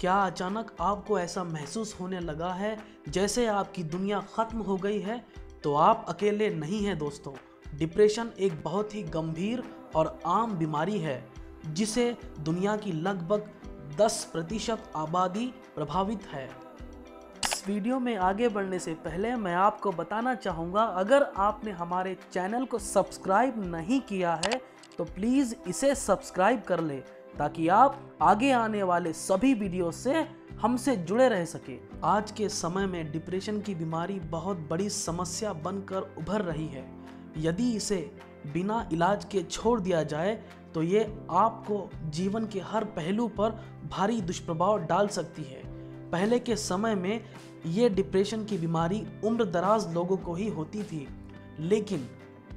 क्या अचानक आपको ऐसा महसूस होने लगा है जैसे आपकी दुनिया खत्म हो गई है? तो आप अकेले नहीं हैं दोस्तों। डिप्रेशन एक बहुत ही गंभीर और आम बीमारी है जिसे दुनिया की लगभग 10% आबादी प्रभावित है। इस वीडियो में आगे बढ़ने से पहले मैं आपको बताना चाहूँगा, अगर आपने हमारे चैनल को सब्सक्राइब नहीं किया है तो प्लीज़ इसे सब्सक्राइब कर ले ताकि आप आगे आने वाले सभी वीडियो से हमसे जुड़े रह सके। आज के समय में डिप्रेशन की बीमारी बहुत बड़ी समस्या बनकर उभर रही है। यदि इसे बिना इलाज के छोड़ दिया जाए तो ये आपको जीवन के हर पहलू पर भारी दुष्प्रभाव डाल सकती है। पहले के समय में ये डिप्रेशन की बीमारी उम्र दराज लोगों को ही होती थी, लेकिन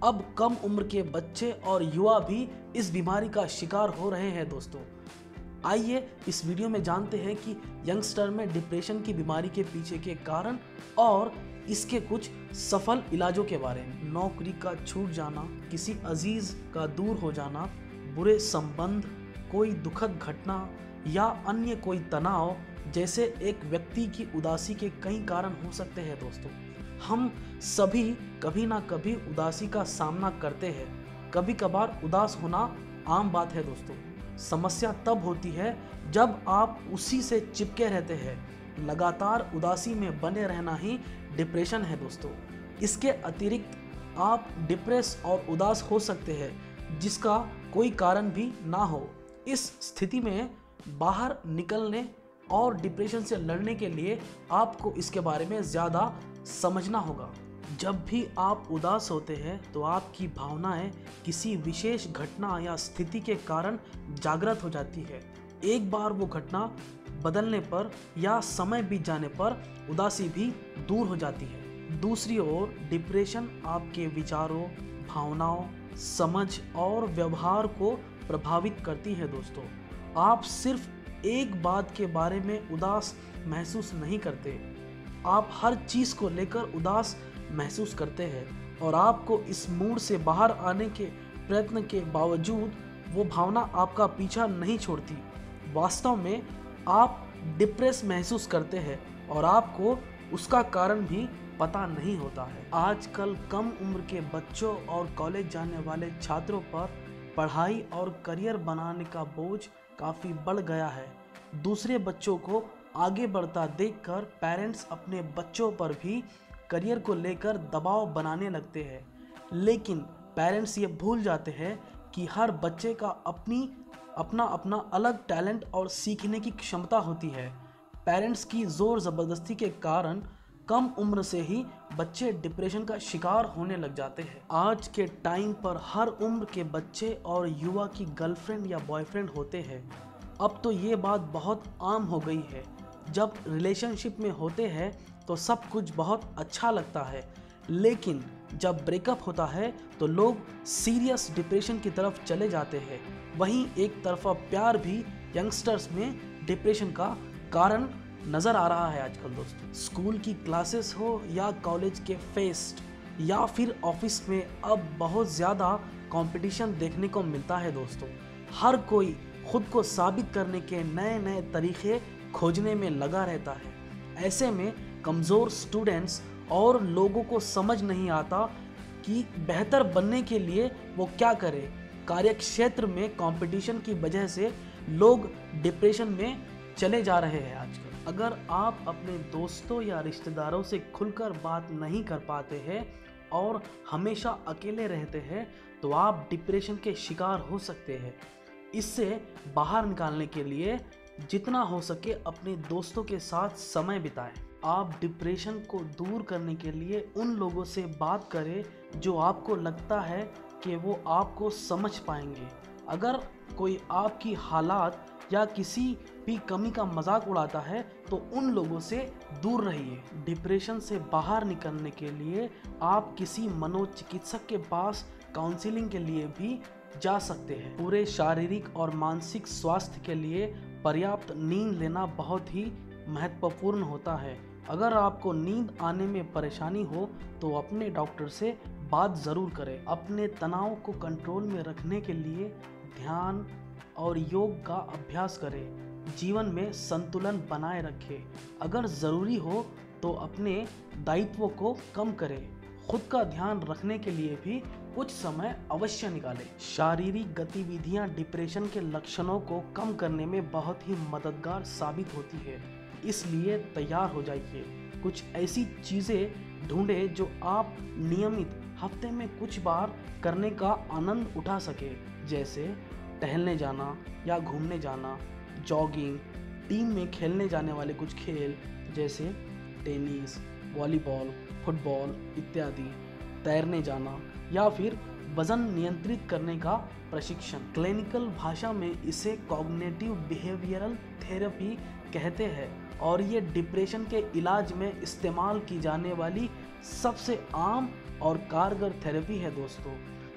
अब कम उम्र के बच्चे और युवा भी इस बीमारी का शिकार हो रहे हैं दोस्तों। आइए इस वीडियो में जानते हैं कि यंगस्टर में डिप्रेशन की बीमारी के पीछे के कारण और इसके कुछ सफल इलाजों के बारे में। नौकरी का छूट जाना, किसी अजीज का दूर हो जाना, बुरे संबंध, कोई दुखद घटना या अन्य कोई तनाव जैसे एक व्यक्ति की उदासी के कई कारण हो सकते हैं दोस्तों। हम सभी कभी ना कभी उदासी का सामना करते हैं। कभी कभार उदास होना आम बात है दोस्तों। समस्या तब होती है जब आप उसी से चिपके रहते हैं। लगातार उदासी में बने रहना ही डिप्रेशन है दोस्तों। इसके अतिरिक्त आप डिप्रेस और उदास हो सकते हैं जिसका कोई कारण भी ना हो। इस स्थिति में बाहर निकलने और डिप्रेशन से लड़ने के लिए आपको इसके बारे में ज़्यादा समझना होगा। जब भी आप उदास होते हैं तो आपकी भावनाएं किसी विशेष घटना या स्थिति के कारण जागृत हो जाती है। एक बार वो घटना बदलने पर या समय बीत जाने पर उदासी भी दूर हो जाती है। दूसरी ओर डिप्रेशन आपके विचारों, भावनाओं, समझ और व्यवहार को प्रभावित करती है दोस्तों। आप सिर्फ एक बात के बारे में उदास महसूस नहीं करते, आप हर चीज़ को लेकर उदास महसूस करते हैं और आपको इस मूड से बाहर आने के प्रयत्न के बावजूद वो भावना आपका पीछा नहीं छोड़ती। वास्तव में आप डिप्रेस महसूस करते हैं और आपको उसका कारण भी पता नहीं होता है। आजकल कम उम्र के बच्चों और कॉलेज जाने वाले छात्रों पर पढ़ाई और करियर बनाने का बोझ काफ़ी बढ़ गया है। दूसरे बच्चों को आगे बढ़ता देखकर पेरेंट्स अपने बच्चों पर भी करियर को लेकर दबाव बनाने लगते हैं, लेकिन पेरेंट्स ये भूल जाते हैं कि हर बच्चे का अपना अलग टैलेंट और सीखने की क्षमता होती है। पेरेंट्स की ज़ोर ज़बरदस्ती के कारण कम उम्र से ही बच्चे डिप्रेशन का शिकार होने लग जाते हैं। आज के टाइम पर हर उम्र के बच्चे और युवा की गर्लफ्रेंड या बॉयफ्रेंड होते हैं। अब तो ये बात बहुत आम हो गई है। जब रिलेशनशिप में होते हैं तो सब कुछ बहुत अच्छा लगता है, लेकिन जब ब्रेकअप होता है तो लोग सीरियस डिप्रेशन की तरफ चले जाते हैं। वहीं एक तरफा प्यार भी यंगस्टर्स में डिप्रेशन का कारण नज़र आ रहा है आजकल दोस्तों। स्कूल की क्लासेस हो या कॉलेज के फेस्ट या फिर ऑफिस में अब बहुत ज़्यादा कंपटीशन देखने को मिलता है दोस्तों। हर कोई खुद को साबित करने के नए नए तरीके खोजने में लगा रहता है। ऐसे में कमज़ोर स्टूडेंट्स और लोगों को समझ नहीं आता कि बेहतर बनने के लिए वो क्या करें। कार्यक्षेत्र में कंपटीशन की वजह से लोग डिप्रेशन में चले जा रहे हैं आजकल। अगर आप अपने दोस्तों या रिश्तेदारों से खुलकर बात नहीं कर पाते हैं और हमेशा अकेले रहते हैं तो आप डिप्रेशन के शिकार हो सकते हैं। इससे बाहर निकालने के लिए जितना हो सके अपने दोस्तों के साथ समय बिताएं। आप डिप्रेशन को दूर करने के लिए उन लोगों से बात करें जो आपको लगता है कि वो आपको समझ पाएंगे। अगर कोई आपकी हालात या किसी भी कमी का मजाक उड़ाता है तो उन लोगों से दूर रहिए। डिप्रेशन से बाहर निकलने के लिए आप किसी मनोचिकित्सक के पास काउंसलिंग के लिए भी जा सकते हैं। पूरे शारीरिक और मानसिक स्वास्थ्य के लिए पर्याप्त नींद लेना बहुत ही महत्वपूर्ण होता है। अगर आपको नींद आने में परेशानी हो तो अपने डॉक्टर से बात ज़रूर करें। अपने तनाव को कंट्रोल में रखने के लिए ध्यान और योग का अभ्यास करें। जीवन में संतुलन बनाए रखें। अगर ज़रूरी हो तो अपने दायित्वों को कम करें। खुद का ध्यान रखने के लिए भी कुछ समय अवश्य निकालें। शारीरिक गतिविधियां डिप्रेशन के लक्षणों को कम करने में बहुत ही मददगार साबित होती है, इसलिए तैयार हो जाइए। कुछ ऐसी चीज़ें ढूंढें जो आप नियमित हफ्ते में कुछ बार करने का आनंद उठा सके, जैसे टहलने जाना या घूमने जाना, जॉगिंग, टीम में खेलने जाने वाले कुछ खेल जैसे टेनिस, वॉलीबॉल, फुटबॉल इत्यादि, तैरने जाना या फिर वजन नियंत्रित करने का प्रशिक्षण। क्लिनिकल भाषा में इसे कॉग्निटिव बिहेवियरल थेरेपी कहते हैं और ये डिप्रेशन के इलाज में इस्तेमाल की जाने वाली सबसे आम और कारगर थेरेपी है दोस्तों।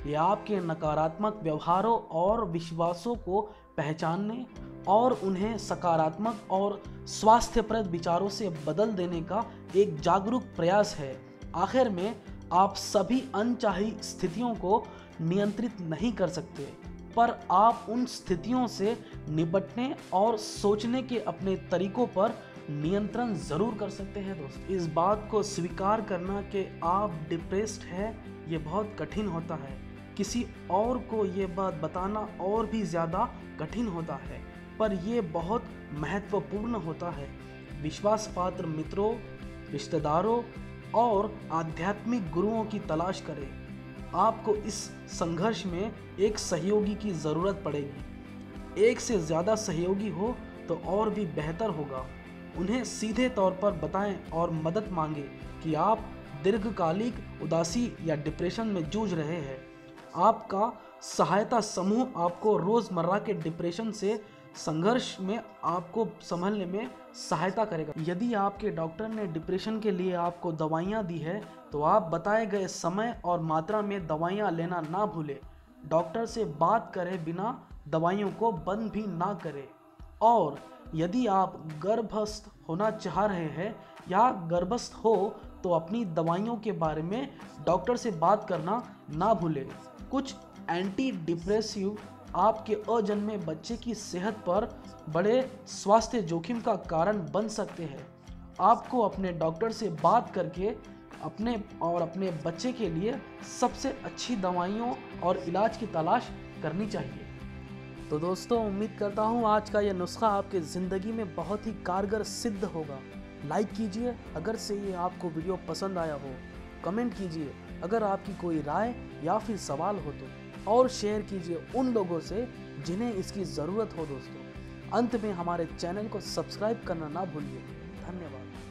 ये आपके नकारात्मक व्यवहारों और विश्वासों को पहचानने और उन्हें सकारात्मक और स्वास्थ्यप्रद विचारों से बदल देने का एक जागरूक प्रयास है। आखिर में आप सभी अनचाही स्थितियों को नियंत्रित नहीं कर सकते, पर आप उन स्थितियों से निपटने और सोचने के अपने तरीकों पर नियंत्रण ज़रूर कर सकते हैं दोस्तों। इस बात को स्वीकार करना कि आप डिप्रेस्ड हैं, ये बहुत कठिन होता है। किसी और को ये बात बताना और भी ज़्यादा कठिन होता है, पर ये बहुत महत्वपूर्ण होता है। विश्वास पात्र मित्रों, रिश्तेदारों और आध्यात्मिक गुरुओं की तलाश करें। आपको इस संघर्ष में एक सहयोगी की ज़रूरत पड़ेगी। एक से ज़्यादा सहयोगी हो तो और भी बेहतर होगा। उन्हें सीधे तौर पर बताएं और मदद मांगें कि आप दीर्घकालिक उदासी या डिप्रेशन में जूझ रहे हैं। आपका सहायता समूह आपको रोज़मर्रा के डिप्रेशन से संघर्ष में आपको संभलने में सहायता करेगा। यदि आपके डॉक्टर ने डिप्रेशन के लिए आपको दवाइयाँ दी है तो आप बताए गए समय और मात्रा में दवाइयाँ लेना ना भूलें। डॉक्टर से बात करे बिना दवाइयों को बंद भी ना करें। और यदि आप गर्भस्थ होना चाह रहे हैं या गर्भस्थ हो तो अपनी दवाइयों के बारे में डॉक्टर से बात करना ना भूलें। कुछ एंटी डिप्रेसिव आपके अजन्मे बच्चे की सेहत पर बड़े स्वास्थ्य जोखिम का कारण बन सकते हैं। आपको अपने डॉक्टर से बात करके अपने बच्चे के लिए सबसे अच्छी दवाइयों और इलाज की तलाश करनी चाहिए। तो दोस्तों, उम्मीद करता हूँ आज का ये नुस्खा आपके ज़िंदगी में बहुत ही कारगर सिद्ध होगा। लाइक कीजिए अगर से ये आपको वीडियो पसंद आया हो, कमेंट कीजिए अगर आपकी कोई राय या फिर सवाल हो तो, और शेयर कीजिए उन लोगों से जिन्हें इसकी ज़रूरत हो दोस्तों। अंत में हमारे चैनल को सब्सक्राइब करना ना भूलिए। धन्यवाद।